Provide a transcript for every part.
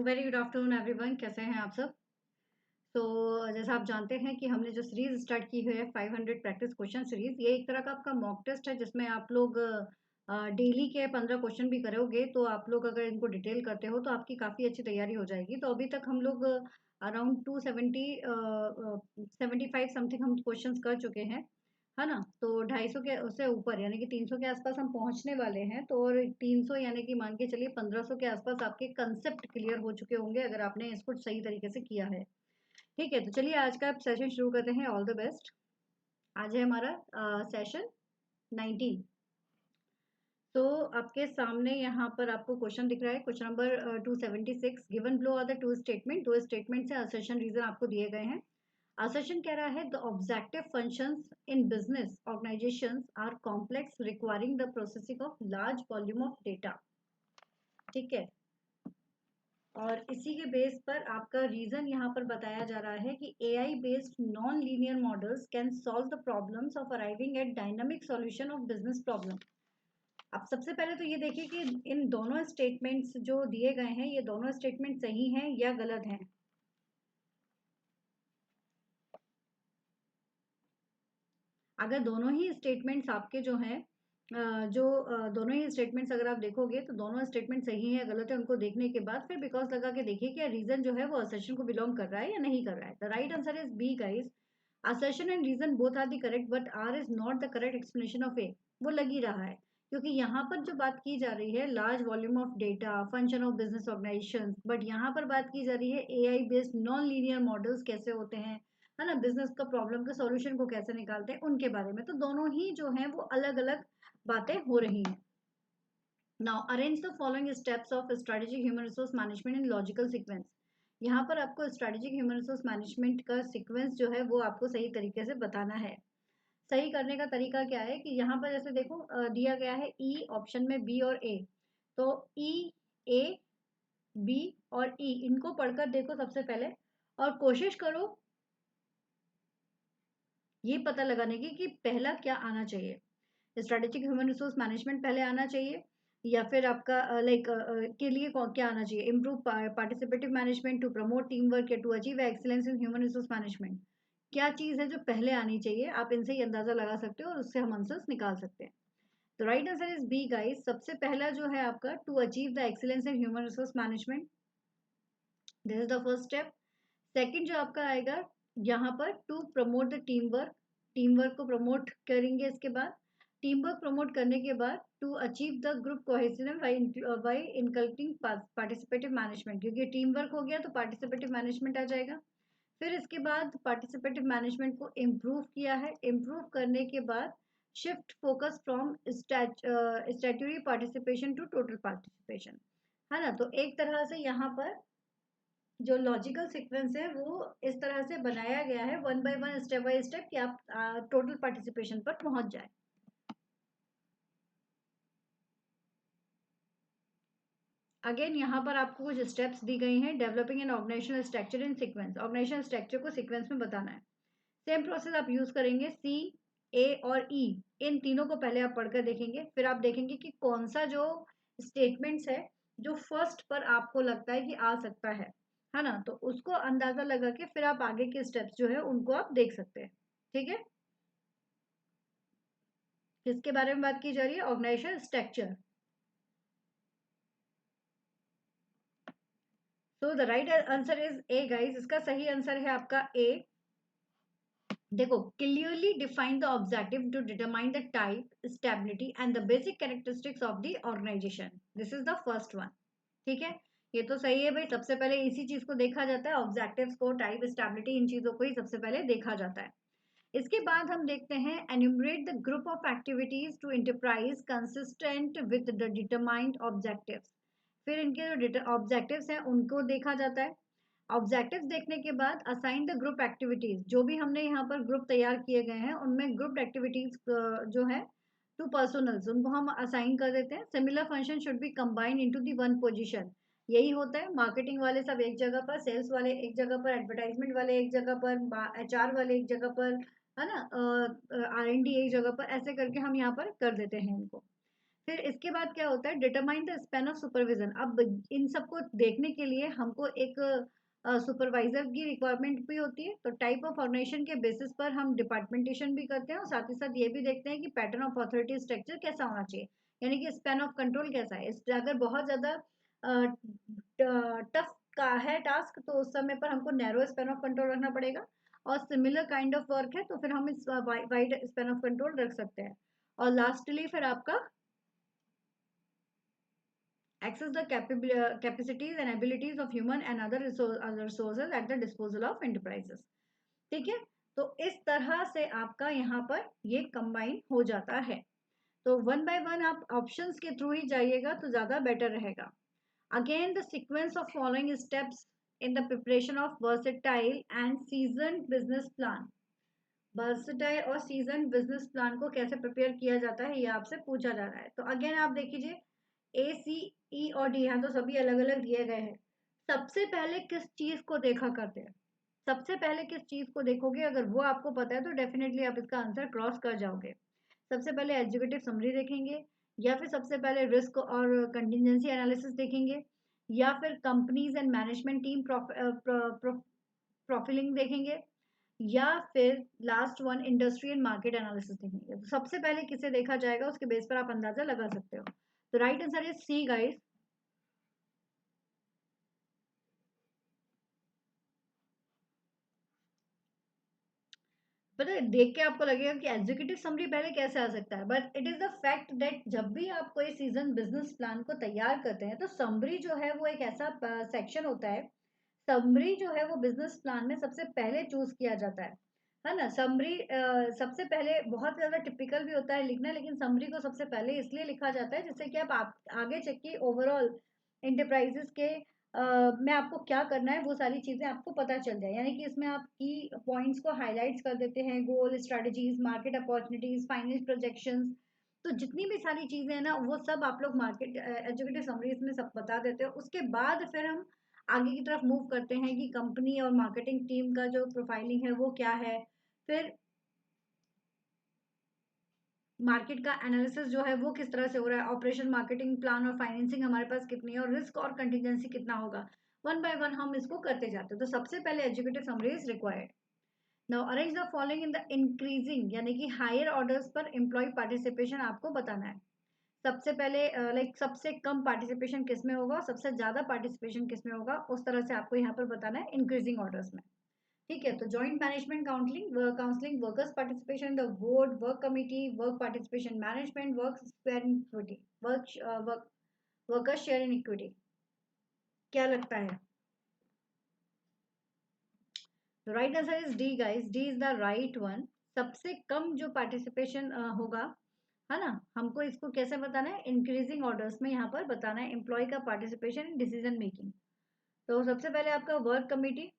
तो very good afternoon everyone, कैसे हैं आप सब। तो जैसा आप जानते हैं कि हमने जो सीरीज स्टार्ट की हुई है 500 प्रैक्टिस क्वेश्चन सीरीज, ये एक तरह का आपका मॉक टेस्ट है जिसमें आप लोग डेली के 15 क्वेश्चन भी करोगे तो आप लोग अगर इनको डिटेल करते हो तो आपकी काफ़ी अच्छी तैयारी हो जाएगी। तो अभी तक हम लोग अराउंड 270 75 समथिंग हम क्वेश्चंस कर चुके हैं, है ना। तो 250 के उससे ऊपर यानी कि 300 के आसपास हम पहुंचने वाले हैं। तो और 300 यानी कि मान के चलिए 1500 के आसपास आपके कंसेप्ट क्लियर हो चुके होंगे अगर आपने इसको सही तरीके से किया है। ठीक है, तो चलिए आज का सेशन शुरू करते हैं। All the best. आज है हमारा सेशन 19। तो आपके सामने यहाँ पर आपको क्वेश्चन दिख रहा है, question number 276। Given below are the two statement. दो स्टेटमेंट से असर्शन रीजन आपको दिए गए हैं। असर्शन कह रहा है the objective functions in business organisations are complex requiring the processing of large volume of data. ठीक है, और इसी के बेस पर आपका रीजन यहाँ पर बताया जा रहा है कि AI based non linear models can solve the problems of arriving at dynamic solution of business problem. अब सबसे पहले तो ये देखिए कि इन दोनों स्टेटमेंट्स जो दिए गए हैं, ये दोनों स्टेटमेंट सही हैं या गलत हैं। अगर दोनों ही स्टेटमेंट्स आपके जो हैं दोनों ही स्टेटमेंट्स अगर आप देखोगे तो दोनों स्टेटमेंट सही है गलत है, उनको देखने के बाद फिर बिकॉज लगा के देखिए कि रीजन जो है वो असर्शन को बिलोंग कर रहा है या नहीं कर रहा है। The right answer is B guys. Assertion and reason both are the correct but R is not the correct explanation of A. वो लग ही रहा है क्योंकि यहाँ पर जो बात की जा रही है large volume of data function of business organisation, but यहाँ पर बात की जा रही है AI based non linear models कैसे होते हैं, है ना, बिजनेस का प्रॉब्लम के सॉल्यूशन को कैसे निकालते हैं उनके बारे में। तो दोनों ही जो हैं वो अलग अलग बातें हो रही हैं। Now arrange the following steps of strategic human resource management in logical sequence. यहाँ पर आपको स्ट्रेटेजिक ह्यूमन रिसोर्स मैनेजमेंट का सीक्वेंस जो है वो आपको सही तरीके से बताना है। सही करने का तरीका क्या है कि यहाँ पर जैसे देखो दिया गया है ई ऑप्शन में बी और ए। तो ई, ए, बी और ई इनको पढ़कर देखो सबसे पहले और कोशिश करो ये पता लगाने की कि पहला क्या आना चाहिए। स्ट्रेटेजिक ह्यूमन रिसोर्स मैनेजमेंट पहले आना चाहिए या फिर आपका के लिए क्या आना चाहिए, improve participative management to promote team work या to achieve excellence in human resource management. क्या चीज़ है जो पहले आनी चाहिए, आप इनसे ही अंदाजा लगा सकते हो और उससे हम आंसर्स निकाल सकते हैं। तो right answer is B guys. सबसे पहला जो है आपका to achieve the excellence in human resource management, this is the first step. Second जो आपका आएगा यहाँ पर to promote the team work, team work को प्रमोट करेंगे। इसके बाद टीम वर्क प्रमोट करने के बाद to achieve the group cohesive by inculcating participative management, क्योंकि टीम वर्क हो गया तो पार्टिसिपेटिव मैनेजमेंट आ जाएगा। फिर इसके बाद पार्टिसिपेटिव मैनेजमेंट को इम्प्रूव किया है, इम्प्रूव करने के बाद shift focus from statutory participation to total participation, है ना। तो एक तरह से यहाँ पर जो लॉजिकल सीक्वेंस है वो इस तरह से बनाया गया है one by one step by step कि आप टोटल पार्टिसिपेशन पर पहुंच जाए। अगेन यहाँ पर आपको कुछ स्टेप्स दी गई हैं। Developing an organisational structure in sequence, organisational structure को सीक्वेंस में बताना है। सेम प्रोसेस आप यूज करेंगे। सी, ए और ई इन तीनों को पहले आप पढ़कर देखेंगे, फिर आप देखेंगे कि कौन सा जो स्टेटमेंट्स है जो फर्स्ट पर आपको लगता है कि आ सकता है ना। तो उसको अंदाजा लगा के फिर आप आगे के स्टेप्स जो है उनको आप देख सकते हैं। ठीक है, किसके बारे में बात की जा रही है, organisation structure. So the right answer is A guys. इसका सही आंसर है आपका ए। देखो, clearly define the objective to determine the type stability and the basic characteristics of the organisation, this is the first one. ठीक है, ये तो सही है भाई। सबसे पहले इसी चीज को देखा जाता है, ऑब्जेक्टिव्स को, टाइप, स्टेबिलिटी, इन चीजों को ही सबसे पहले देखा जाता है। इसके बाद हम देखते हैं enumerate the group of activities to enterprise consistent with the determined objectives. फिर इनके जो ऑब्जेक्टिव्स हैं उनको देखा जाता है। ऑब्जेक्टिव्स देखने के बाद असाइन द ग्रुप एक्टिविटीज, जो भी हमने यहाँ पर ग्रुप तैयार किए गए हैं उनमें ग्रुप एक्टिविटीज जो है टू पर्सनल्स उनको हम असाइन कर देते हैं। Similar function should be combined into the one position. यही होता है, मार्केटिंग वाले सब एक जगह पर, सेल्स वाले एक जगह पर, एडवर्टाइजमेंट वाले एक जगह पर, HR वाले एक जगह पर, है ना, R&D एक जगह पर, ऐसे करके हम यहाँ पर कर देते हैं इनको। फिर इसके बाद क्या होता है, determine the span of supervision. अब इन सबको देखने के लिए हमको एक सुपरवाइजर की रिक्वायरमेंट भी होती है। तो टाइप ऑफ ऑर्गेनाइजेशन के बेसिस पर हम डिपार्टमेंटेशन भी करते हैं और साथ ही साथ ये भी देखते हैं कि पैटर्न ऑफ अथॉरिटी स्ट्रक्चर कैसा होना चाहिए, यानी कि स्पैन ऑफ कंट्रोल कैसा है। अगर बहुत ज़्यादा टफ का है टास्क तो उस समय पर हमको नैरो स्पैन ऑफ कंट्रोल रखना पड़ेगा, और सिमिलर काइंड ऑफ वर्क है तो फिर हम इस वाइड स्पैन ऑफ कंट्रोल रख सकते हैं। और लास्टली फिर आपका access the capacities and abilities of human and other resources at the disposal of enterprises। ठीक है, तो इस तरह से आपका यहाँ पर ये कंबाइन हो जाता है। तो वन बाय वन आप ऑप्शंस के थ्रू ही जाइएगा तो ज़्यादा बेटर रहेगा। Again the sequence of following steps in the preparation of versatile and season business plan. Versatile और सीजन बिजनेस प्लान को कैसे प्रिपेयर किया जाता है ये आपसे पूछा जा रहा है। तो अगेन आप देख लीजिए, ए, सी, ई और डी, यहाँ तो सभी अलग अलग दिए गए हैं। सबसे पहले किस चीज को देखा करते हैं, सबसे पहले किस चीज को देखोगे, अगर वो आपको पता है तो डेफिनेटली आप इसका आंसर क्रॉस कर जाओगे। सबसे पहले एग्जीक्यूटिव समरी देखेंगे, या फिर सबसे पहले रिस्क और कंटिजेंसी एनालिसिस देखेंगे, या फिर companies and management team profiling देखेंगे, या फिर last one industry and market analysis देखेंगे। तो सबसे पहले किसे देखा जाएगा उसके बेस पर आप अंदाजा लगा सकते हो। तो right answer is C guys. पता है, देख के आपको लगेगा कि एग्जीक्यूटिव समरी पहले कैसे आ सकता है, but it is the fact that जब भी आप कोई सीजन बिजनेस प्लान को तैयार करते हैं तो समरी जो है वो एक ऐसा सेक्शन होता है। समरी जो है वो बिजनेस प्लान में सबसे पहले चूज किया जाता है ना। समरी सबसे पहले बहुत ज्यादा टिपिकल भी होता है लिखना, लेकिन समरी को सबसे पहले इसलिए लिखा जाता है जिससे कि आप आगे चल के ओवरऑल इंटरप्राइजेस के में आपको क्या करना है वो सारी चीजें आपको पता चल जाए। यानी कि इसमें आप की पॉइंट्स को हाईलाइट्स कर देते हैं, goal, strategies, market opportunities, finance projections. तो जितनी भी सारी चीजें हैं ना वो सब आप लोग मार्केट एजुकेटिव समरीज में सब बता देते हो। उसके बाद फिर हम आगे की तरफ मूव करते हैं कि कंपनी और मार्केटिंग टीम का जो प्रोफाइलिंग है वो क्या है, फिर मार्केट का एनालिसिस जो है वो किस तरह से हो रहा है, ऑपरेशन, मार्केटिंग प्लान और फाइनेंसिंग हमारे पास कितनी है, और रिस्क और कंटिजेंसी कितना होगा। वन बाय वन हम इसको करते जाते हैं। तो सबसे पहले educative summary is required. Now arrange the following in the increasing, यानी कि हायर ऑर्डर्स पर एम्प्लॉय पार्टिसिपेशन आपको बताना है। सबसे पहले लाइक सबसे कम पार्टिसिपेशन किस में होगा, सबसे ज्यादा पार्टिसिपेशन किस में होगा, उस तरह से आपको यहाँ पर बताना है इंक्रीजिंग ऑर्डर्स में। ठीक है, तो joint management counselling, workers participation in the board, work committee, work participation management, work share equity, workers share in equity. क्या लगता है? Right answer is D guys, D is the right one. सबसे कम जो participation होगा, है ना, हमको इसको कैसे बताना है, इंक्रीजिंग ऑर्डर्स में यहाँ पर बताना है एम्प्लॉय का पार्टिसिपेशन इन डिसीजन मेकिंग। तो सबसे पहले आपका वर्क कमिटी,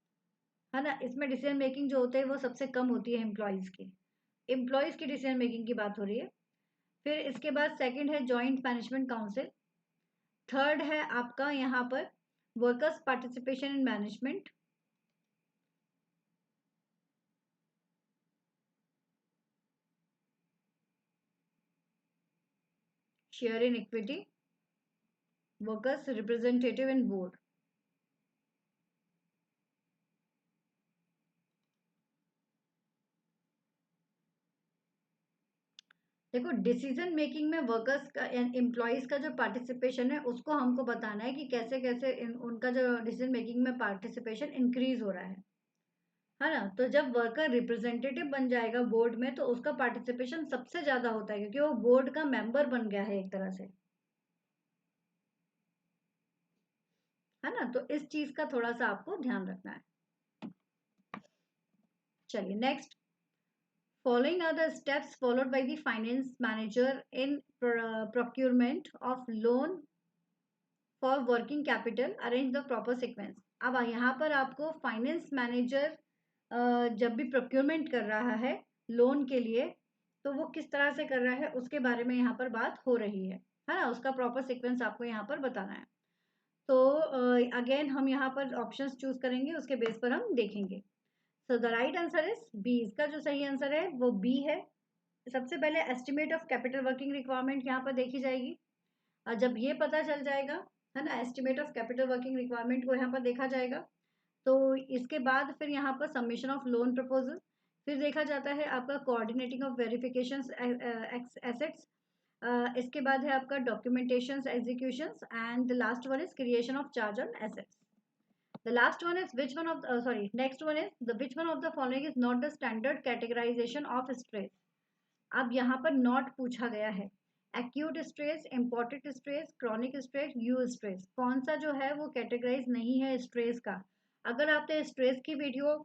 है ना, इसमें डिसीजन मेकिंग जो होते हैं वो सबसे कम होती है एम्प्लॉयज की। एम्प्लॉयज की डिसीजन मेकिंग की बात हो रही है। फिर इसके बाद सेकंड है जॉइंट मैनेजमेंट काउंसिल। थर्ड है आपका यहाँ पर workers participation in management. Share in equity, workers representative in board. देखो, डिसीजन मेकिंग में वर्कर्स का एम्प्लॉयज का जो पार्टिसिपेशन है उसको हमको बताना है कि कैसे कैसे उनका जो डिसीजन मेकिंग में पार्टिसिपेशन इंक्रीज हो रहा है ना। तो जब वर्कर रिप्रेजेंटेटिव बन जाएगा बोर्ड में तो उसका पार्टिसिपेशन सबसे ज्यादा होता है क्योंकि वो बोर्ड का मेंबर बन गया है एक तरह से, है ना। तो इस चीज का थोड़ा सा आपको ध्यान रखना है। चलिए next, following are the steps followed by the finance manager in procurement of loan for working capital, arrange the proper sequence। अब यहाँ पर आपको फाइनेंस मैनेजर जब भी प्रोक्योरमेंट कर रहा है लोन के लिए तो वो किस तरह से कर रहा है उसके बारे में यहाँ पर बात हो रही है ना। उसका प्रॉपर सीक्वेंस आपको यहाँ पर बताना है। तो अगेन हम यहाँ पर ऑप्शंस चूज करेंगे, उसके बेस पर हम देखेंगे। So the right answer is B. इसका जो सही आंसर है वो बी है। सबसे पहले estimate of capital working requirement यहाँ पर देखी जाएगी। और जब ये पता चल जाएगा, है ना, estimate of capital working requirement को यहाँ पर देखा जाएगा, तो इसके बाद फिर यहाँ पर सबमिशन ऑफ लोन प्रपोजल, फिर देखा जाता है आपका कोऑर्डिनेटिंग ऑफ वेरिफिकेशन एसेट्स, इसके बाद है आपका documentation executions, and the last one is creation of charge on assets. The last one is which one of next one is the which one of the following is not the standard categorization of stress. अब यहाँ पर not पूछा गया है. Acute stress, imported stress, chronic stress, you stress, कौन सा जो है वो कैटेगराइज नहीं है स्ट्रेस का. अगर आपने स्ट्रेस की वीडियो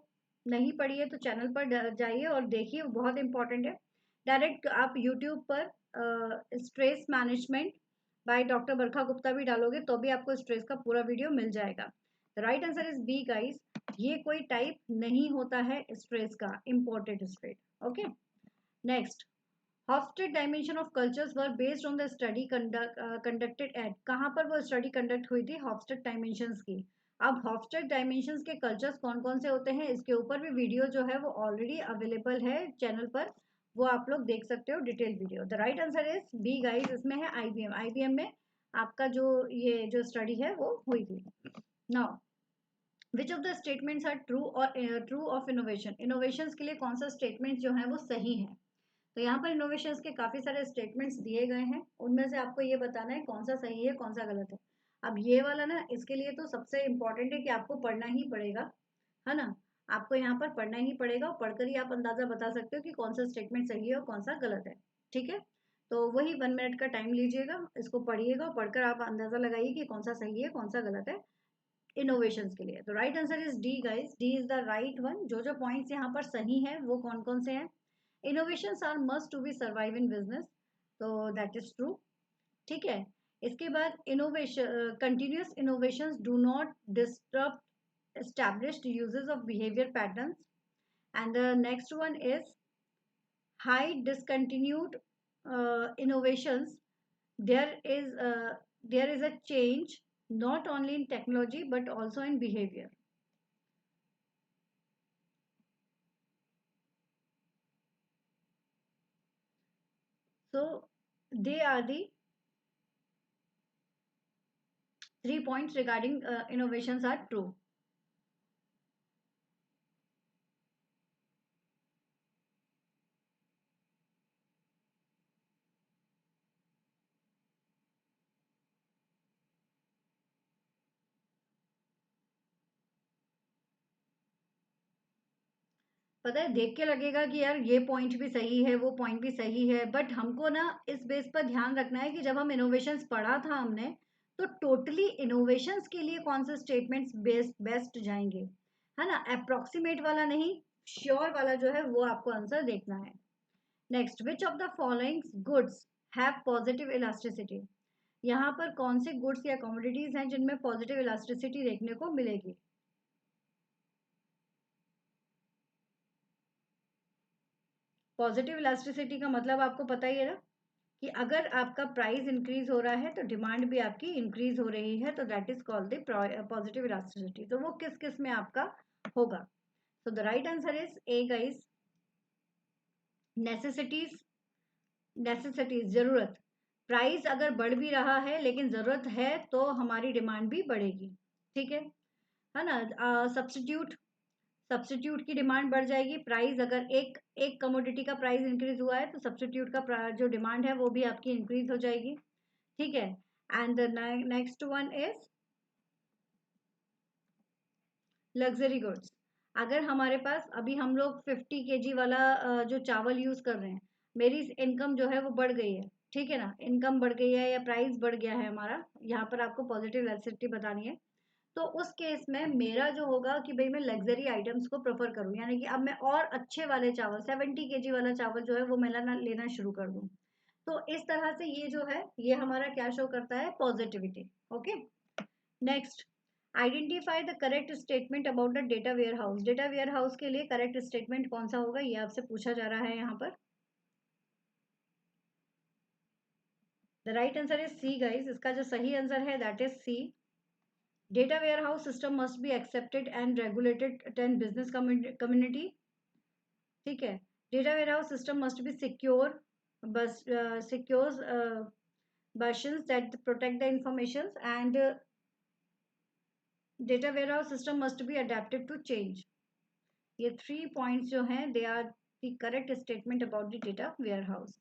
नहीं पढ़ी है तो चैनल पर जाइए और देखिए, बहुत इंपॉर्टेंट है. डायरेक्ट आप यूट्यूब पर स्ट्रेस मैनेजमेंट बाय डॉक्टर बरखा गुप्ता भी डालोगे तो भी आपको स्ट्रेस का पूरा वीडियो मिल जाएगा. The right answer is B guys. ये कोई टाइप नहीं होता है स्ट्रेस का, imported stress. Okay, next. Hofstede dimension of cultures were based on the study conducted at, कहाँ पर वो स्टडी कंडक्ट हुई थी? हॉफस्टेड डायमेंशंस की. अब हॉफस्टेड डायमेंशंस के कल्चर्स कौन कौन से होते हैं, इसके ऊपर भी वीडियो जो है वो ऑलरेडी अवेलेबल है चैनल पर, वो आप लोग देख सकते हो detail video. The right answer is B guys. इसमें है आईबीएम. आईबीएम में आपका जो ये जो स्टडी है वो हुई थी. Now which of the statements are true और ट्रू ऑफ इनोवेशन. इनोवेशंस के लिए कौन सा स्टेटमेंट जो है वो सही है? तो यहाँ पर इनोवेशंस के काफ़ी सारे स्टेटमेंट्स दिए गए हैं, उनमें से आपको ये बताना है कौन सा सही है कौन सा गलत है. अब ये वाला ना, इसके लिए तो सबसे इम्पोर्टेंट है कि आपको पढ़ना ही पड़ेगा, है ना. आपको यहाँ पर पढ़ना ही पड़ेगा और पढ़कर ही आप अंदाज़ा बता सकते हो कि कौन सा स्टेटमेंट सही है और कौन सा गलत है. ठीक है, तो वही 1 मिनट का टाइम लीजिएगा, इसको पढ़िएगा और पढ़कर आप अंदाज़ा लगाइए कि कौन सा सही है कौन सा गलत है इनोवेशंस के लिए. तो right answer is D guys. D is the right one. जो जो पॉइंट्स यहाँ पर सही है वो कौन कौन से हैं? Innovations are must to be survive in business, तो दैट इज ट्रू. ठीक है, इसके बाद innovation continuous innovations do not disturb established uses of behavior patterns. And the next one is high discontinued innovations. There is a change not only in technology but also in behavior. So they are the 3 points regarding innovations are true. पता है, देख के लगेगा कि यार ये point भी सही है वो पॉइंट भी सही है, बट हमको ना इस बेस पर ध्यान रखना है कि जब हम इनोवेशंस पढ़ा था हमने, तो टोटली इनोवेशंस के लिए कौन से स्टेटमेंट्स बेस्ट जाएंगे, है ना. अप्रोक्सीमेट वाला नहीं, श्योर वाला जो है वो आपको आंसर देखना है. Next, which of the following goods have positive elasticity. यहाँ पर कौन से गुड्स या कमोडिटीज हैं जिनमें पॉजिटिव इलास्टिसिटी देखने को मिलेगी? पॉजिटिव इलास्टिसिटी का मतलब आपको पता ही है ना, कि अगर आपका प्राइस इंक्रीज हो रहा है तो डिमांड भी आपकी इंक्रीज हो रही है, तो that is called the positive elasticity. तो वो किस किस में आपका होगा? सो the right answer is A guys. Necessities. Necessities जरूरत. प्राइस अगर बढ़ भी रहा है लेकिन जरूरत है तो हमारी डिमांड भी बढ़ेगी. ठीक है ना. सब्सटीट्यूट. सब्सटीट्यूट की डिमांड बढ़ जाएगी. प्राइस अगर एक एक कमोडिटी का प्राइस इंक्रीज हुआ है तो सब्सटीट्यूट का जो डिमांड है वो भी आपकी इंक्रीज हो जाएगी. ठीक है. And the next one is luxury goods. अगर हमारे पास अभी हम लोग 50 kg वाला जो चावल यूज कर रहे हैं, मेरी इनकम जो है वो बढ़ गई है, ठीक है ना, इनकम बढ़ गई है या प्राइस बढ़ गया है हमारा, यहाँ पर आपको पॉजिटिव इलास्टिसिटी बतानी है. तो उस केस में मेरा जो होगा कि भाई मैं लग्जरी आइटम्स को प्रेफर करूँ, यानी कि अब मैं और अच्छे वाले चावल 70 kg वाला चावल जो है वो मैं लेना शुरू कर दूँ. तो इस तरह से ये जो है ये हमारा क्या शो करता है? Positivity. Okay, next. Identify the correct statement about the data warehouse. Data warehouse के लिए करेक्ट स्टेटमेंट कौन सा होगा, ये आपसे पूछा जा रहा है यहाँ पर. The right answer is C guys. इसका जो सही आंसर है that is C. Data warehouse system must be accepted and regulated 10 business community. ठीक है. Data warehouse system must be secure, but secures versions that protect the information, and data warehouse system must be adaptive to change. ये 3 points जो हैं they are the correct statement about the data warehouse.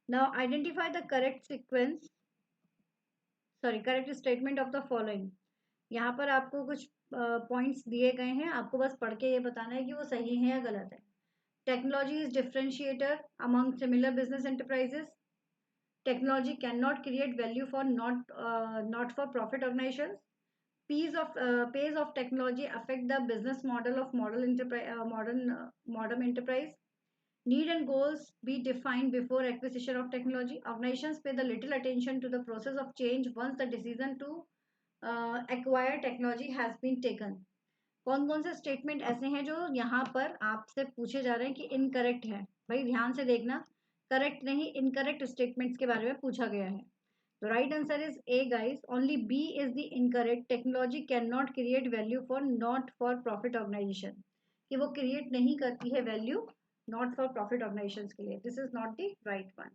Now identify the correct sequence, sorry, correct statement of the following. यहाँ पर आपको कुछ points दिए गए हैं, आपको बस पढ़ के ये बताना है कि वो सही है या गलत है. Technology is differentiator among similar business enterprises. Technology cannot create value for not for profit organizations. Pace of technology affect the business model of modern enterprise. Need and goals be defined before acquisition of technology. Organizations pay the little attention to the process of change once the decision to acquire technology has been taken. कौन कौन से statement ऐसे हैं जो यहाँ पर आपसे पूछे जा रहे हैं कि इनकरेक्ट है? भाई ध्यान से देखना, करेक्ट नहीं इनकरेक्ट स्टेटमेंट्स के बारे में पूछा गया है. तो right answer is A guys. Only B is the incorrect. Technology can not create value for not for profit organisation, कि वो क्रिएट नहीं करती है value not for profit organisation के लिए. This is not the right one.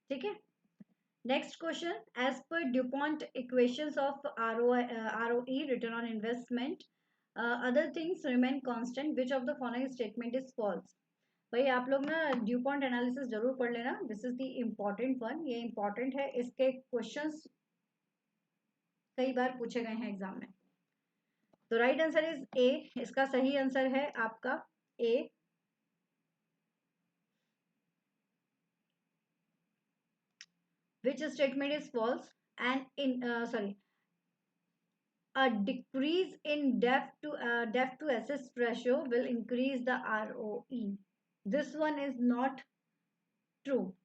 ठीक है. Next question, as per DuPont equations of ROE, return on investment, other things remain constant. Which of the following statement is false? भाई आप लोग ना Dupont analysis जरूर पढ़ लेना. This is the important one. ये इम्पॉर्टेंट है, इसके क्वेश्चंस कई बार पूछे गए हैं एग्जाम में. तो राइट आंसर इज ए. इसका सही आंसर है आपका ए. Which statement is false? And in a decrease in debt to assets ratio will increase the ROE. This one is not true.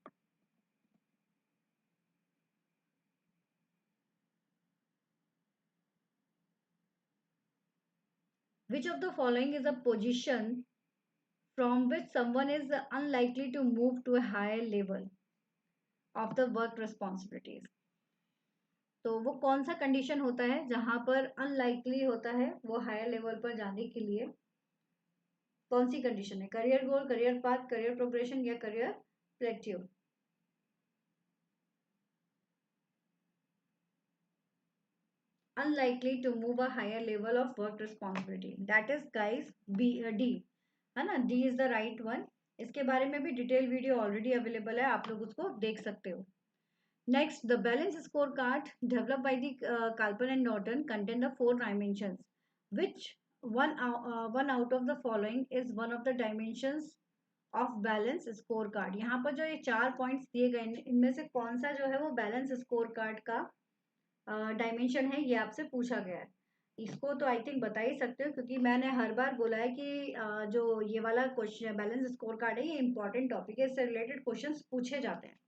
Which of the following is a position from which someone is unlikely to move to a higher level of the work responsibilities? तो वो कौन सा condition होता है जहां पर unlikely होता है वो हायर लेवल पर जाने के लिए? कौन सी कंडीशन है? Career goal, career path, career progression या career plateau? Unlikely to move a higher level of work responsibility. That is guys D है ना. D is the right one. इसके बारे में भी डिटेल वीडियो ऑलरेडी अवेलेबल है, आप लोग उसको देख सकते हो. Next, the balance scorecard developed by the Kalpan and Norton contain the 4 dimensions. Which one out of the following is one of the dimensions of balance scorecard? यहाँ पर जो ये 4 पॉइंट्स दिए गए हैं इनमें से कौन सा जो है वो बैलेंस स्कोर कार्ड का डायमेंशन है, ये आपसे पूछा गया है. इसको तो आई थिंक बता ही सकते हो क्योंकि मैंने हर बार बोला है कि जो ये वाला क्वेश्चन बैलेंस स्कोर कार्ड है ये इंपॉर्टेंट टॉपिक है, इससे रिलेटेड क्वेश्चंस पूछे जाते हैं.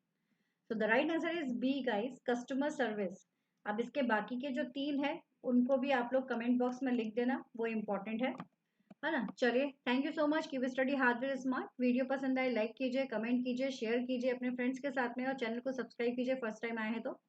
तो the right answer is B guys, customer service. अब इसके बाकी के जो 3 है उनको भी आप लोग कमेंट बॉक्स में लिख देना, वो इम्पोर्टेंट है ना. चलिए, thank you so much. Keep study hard with smart. Video पसंद आए लाइक कीजिए, कमेंट कीजिए, शेयर कीजिए अपने फ्रेंड्स के साथ में, और चैनल को सब्सक्राइब कीजिए फर्स्ट टाइम आए हैं तो.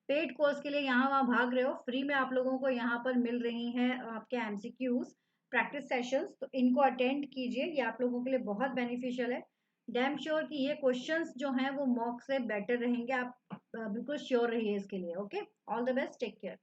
पेड कोर्स के लिए यहाँ वहाँ भाग रहे हो, फ्री में आप लोगों को यहाँ पर मिल रही हैं आपके एमसीक्यूज प्रैक्टिस सेशंस, तो इनको अटेंड कीजिए, ये आप लोगों के लिए बहुत बेनिफिशियल है. डैम श्योर कि ये क्वेश्चंस जो हैं वो मॉक से बेटर रहेंगे, आप बिल्कुल श्योर रहिए इसके लिए. Okay, all the best, take care.